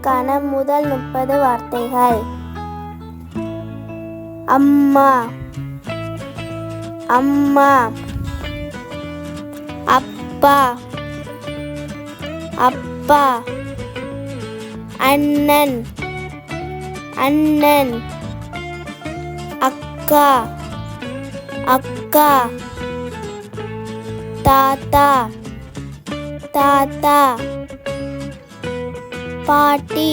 இதற்கான முதல் 30 வார்த்தைகள். அம்மா, அம்மா. அப்பா, அப்பா. அண்ணன், அண்ணன். அக்கா, அக்கா. தாத்தா, தாத்தா. பாட்டி,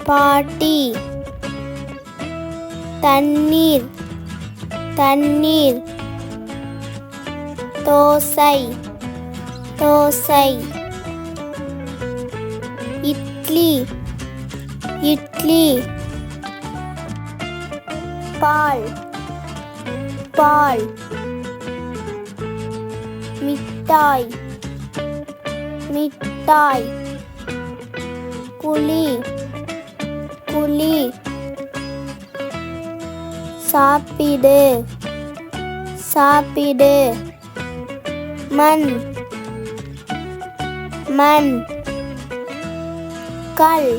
பாட்டி. தண்ணீர், தண்ணீர். தோசை, தோசை. இட்லி, இட்லி. பால், பால். மிட்டாய், மிட்டாய். புளி, புளி. சாப்பிடு, சாப்பிடு. மண், மண். கல்,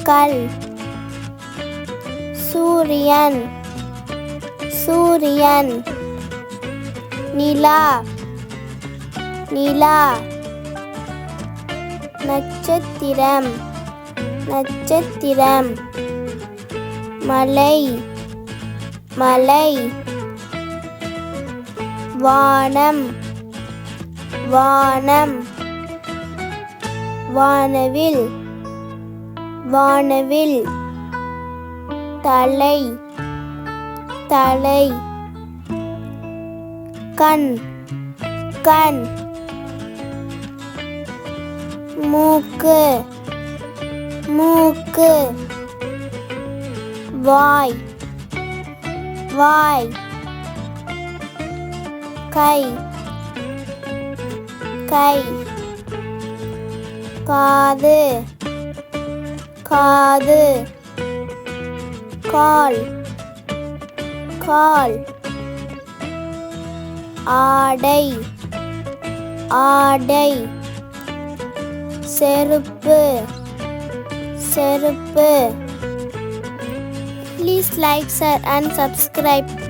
கல். சூரியன், சூரியன். நிலா, நிலா. நட்சத்திரம், நட்சத்திரம். மலை, மலை. வானம், வானம். வானவில், வானவில். தலை, தலை. கண், கண். மூக்கு, மூக்கு. வாய், வாய். கை, கை. காது, காது. கால், கால். ஆடை, ஆடை. செருப்பு, செருப்பு. Please like, share and subscribe.